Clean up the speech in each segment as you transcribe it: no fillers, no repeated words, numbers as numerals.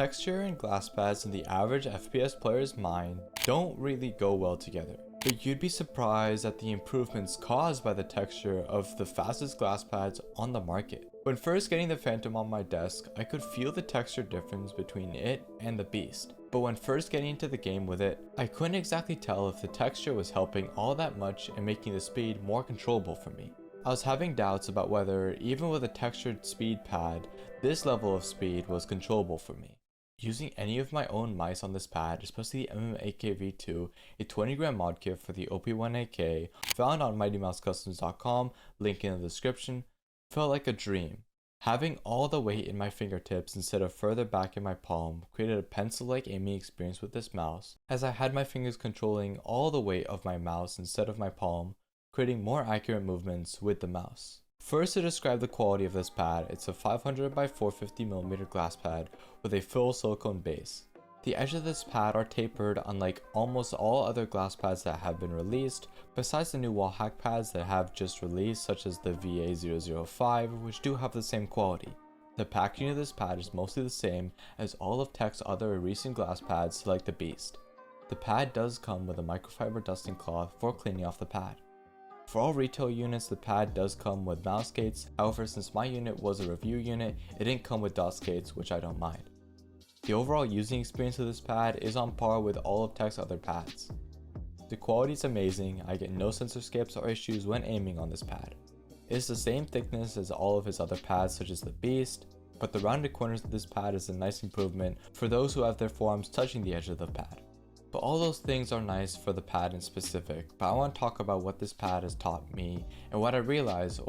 Texture and Glasspads in the average FPS player's mind don't really go well together, but you'd be surprised at the improvements caused by the texture of the fastest Glasspads on the market. When first getting the Phantom on my desk, I could feel the texture difference between it and the Beast, but when first getting into the game with it, I couldn't exactly tell if the texture was helping all that much and making the speed more controllable for me. I was having doubts about whether, even with a textured speed pad, this level of speed was controllable for me. Using any of my own mice on this pad, especially the MMAK-V2, a 20g mod kit for the OP1AK, found on MightyMouseCustoms.com, link in the description, felt like a dream. Having all the weight in my fingertips instead of further back in my palm created a pencil-like aiming experience with this mouse, as I had my fingers controlling all the weight of my mouse instead of my palm, creating more accurate movements with the mouse. First, to describe the quality of this pad, it's a 500 by 450mm glass pad with a full silicone base. The edges of this pad are tapered unlike almost all other glass pads that have been released, besides the new wallhack pads that have just released, such as the VA005, which do have the same quality. The packaging of this pad is mostly the same as all of Tek's other recent glass pads like the Beast. The pad does come with a microfiber dusting cloth for cleaning off the pad. For all retail units, the pad does come with mouse gates, however since my unit was a review unit, it didn't come with dust gates, which I don't mind. The overall using experience of this pad is on par with all of Tek's other pads. The quality is amazing, I get no sensor skips or issues when aiming on this pad. It is the same thickness as all of his other pads such as the Beast, but the rounded corners of this pad is a nice improvement for those who have their forearms touching the edge of the pad. But all those things are nice for the pad in specific, but I want to talk about what this pad has taught me and what I realized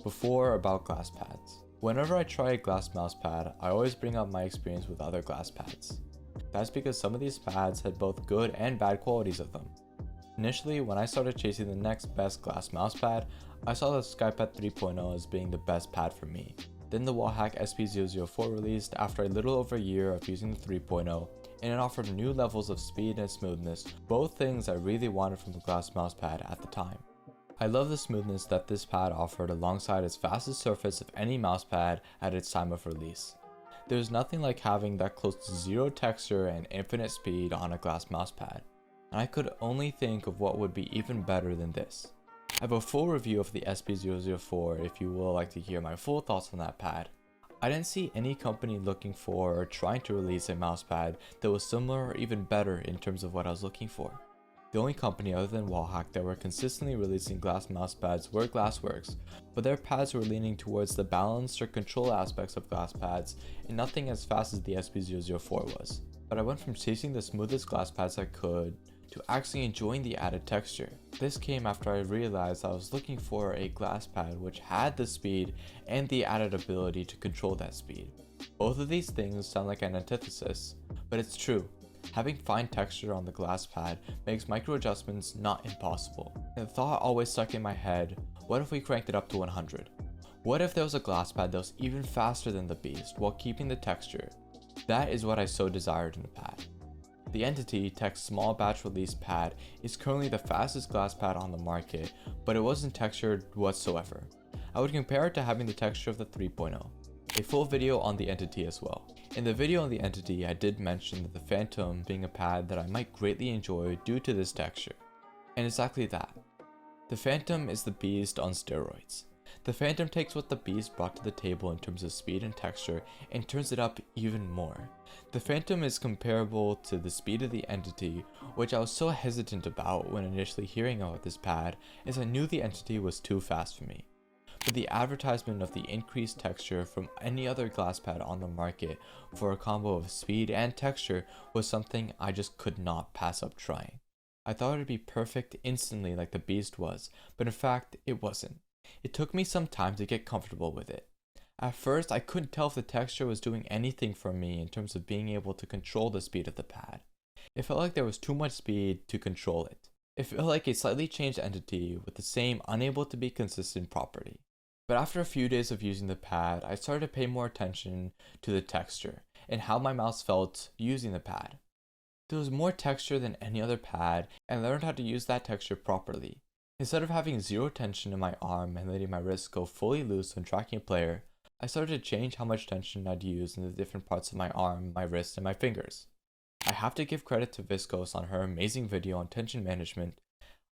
before about glass pads. Whenever I try a glass mouse pad, I always bring up my experience with other glass pads. That's because some of these pads had both good and bad qualities of them. Initially, when I started chasing the next best glass mouse pad, I saw the skypad 3.0 as being the best pad for me. Then the wallhack SP004 released after a little over a year of using the 3.0, and it offered new levels of speed and smoothness, both things I really wanted from the glass mouse pad at the time. I love the smoothness that this pad offered alongside its fastest surface of any mouse pad at its time of release. There's nothing like having that close to zero texture and infinite speed on a glass mouse pad, and I could only think of what would be even better than this. I have a full review of the SP004 if you would like to hear my full thoughts on that pad. I didn't see any company looking for or trying to release a mousepad that was similar or even better in terms of what I was looking for. The only company other than Wallhack that were consistently releasing glass mousepads were Glassworks, but their pads were leaning towards the balanced or control aspects of glass pads and nothing as fast as the SP004 was. But I went from chasing the smoothest glass pads I could to actually enjoying the added texture. This came after I realized I was looking for a glass pad which had the speed and the added ability to control that speed. Both of these things sound like an antithesis, but it's true. Having fine texture on the glass pad makes micro adjustments not impossible. And the thought always stuck in my head, what if we cranked it up to 100? What if there was a glass pad that was even faster than the Beast while keeping the texture? That is what I so desired in the pad. The Entity, Tek's small batch release pad, is currently the fastest glass pad on the market, but it wasn't textured whatsoever. I would compare it to having the texture of the 3.0. A full video on the Entity as well. In the video on the Entity, I did mention that the Phantom being a pad that I might greatly enjoy due to this texture. And exactly that. The Phantom is the Beast on steroids. The Phantom takes what the Beast brought to the table in terms of speed and texture and turns it up even more. The Phantom is comparable to the speed of the Entity, which I was so hesitant about when initially hearing about this pad, as I knew the Entity was too fast for me. But the advertisement of the increased texture from any other glass pad on the market for a combo of speed and texture was something I just could not pass up trying. I thought it would be perfect instantly like the Beast was, but in fact it wasn't. It took me some time to get comfortable with it. At first I couldn't tell if the texture was doing anything for me in terms of being able to control the speed of the pad. It felt like there was too much speed to control it. It felt like a slightly changed entity with the same unable to be consistent property. But after a few days of using the pad, I started to pay more attention to the texture and how my mouse felt using the pad. There was more texture than any other pad, and I learned how to use that texture properly. Instead of having zero tension in my arm and letting my wrist go fully loose when tracking a player, I started to change how much tension I'd use in the different parts of my arm, my wrist, and my fingers. I have to give credit to Viscos on her amazing video on tension management.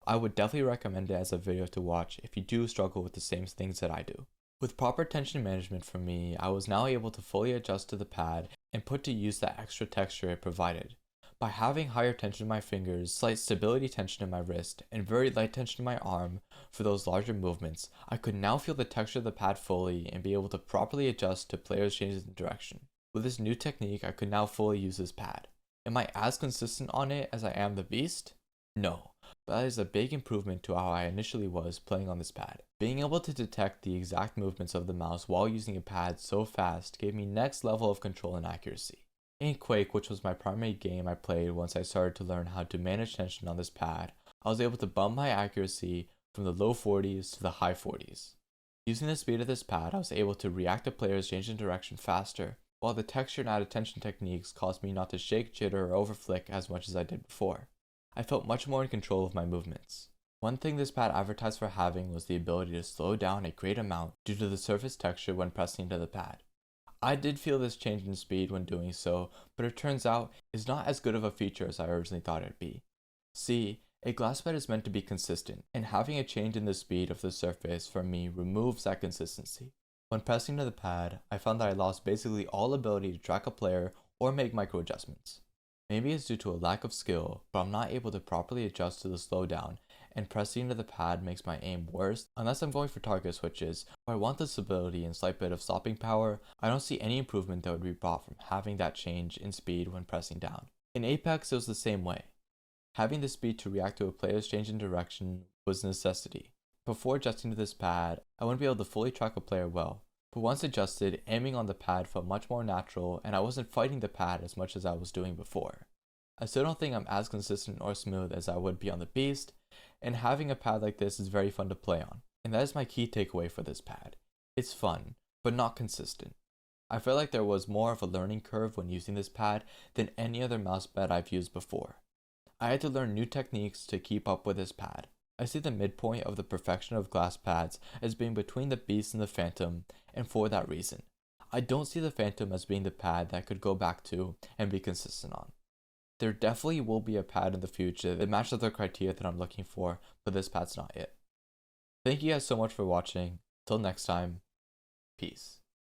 I would definitely recommend it as a video to watch if you do struggle with the same things that I do. With proper tension management for me, I was now able to fully adjust to the pad and put to use that extra texture it provided. By having higher tension in my fingers, slight stability tension in my wrist, and very light tension in my arm for those larger movements, I could now feel the texture of the pad fully and be able to properly adjust to players' changes in direction. With this new technique, I could now fully use this pad. Am I as consistent on it as I am the beast? No, but that is a big improvement to how I initially was playing on this pad. Being able to detect the exact movements of the mouse while using a pad so fast gave me next level of control and accuracy. In Quake, which was my primary game I played once I started to learn how to manage tension on this pad, I was able to bump my accuracy from the low 40s to the high 40s. Using the speed of this pad, I was able to react to players changing direction faster, while the texture and added tension techniques caused me not to shake, jitter, or overflick as much as I did before. I felt much more in control of my movements. One thing this pad advertised for having was the ability to slow down a great amount due to the surface texture when pressing into the pad. I did feel this change in speed when doing so, but it turns out it's not as good of a feature as I originally thought it'd be. See, a Glasspad is meant to be consistent, and having a change in the speed of the surface for me removes that consistency. When pressing to the pad, I found that I lost basically all ability to track a player or make micro adjustments. Maybe it's due to a lack of skill, but I'm not able to properly adjust to the slowdown, and pressing into the pad makes my aim worse unless I'm going for target switches where I want the stability and slight bit of stopping power. I don't see any improvement that would be brought from having that change in speed when pressing down. In Apex it was the same way. Having the speed to react to a player's change in direction was a necessity. Before adjusting to this pad, I wouldn't be able to fully track a player well, but once adjusted, aiming on the pad felt much more natural and I wasn't fighting the pad as much as I was doing before. I still don't think I'm as consistent or smooth as I would be on the Beast, and having a pad like this is very fun to play on, and that is my key takeaway for this pad. It's fun, but not consistent. I feel like there was more of a learning curve when using this pad than any other mousepad I've used before. I had to learn new techniques to keep up with this pad. I see the midpoint of the perfection of Glasspads as being between the Beast and the Phantom, and for that reason. I don't see the Phantom as being the pad that I could go back to and be consistent on. There definitely will be a pad in the future that matches the criteria that I'm looking for, but this pad's not it. Thank you guys so much for watching. Till next time, peace.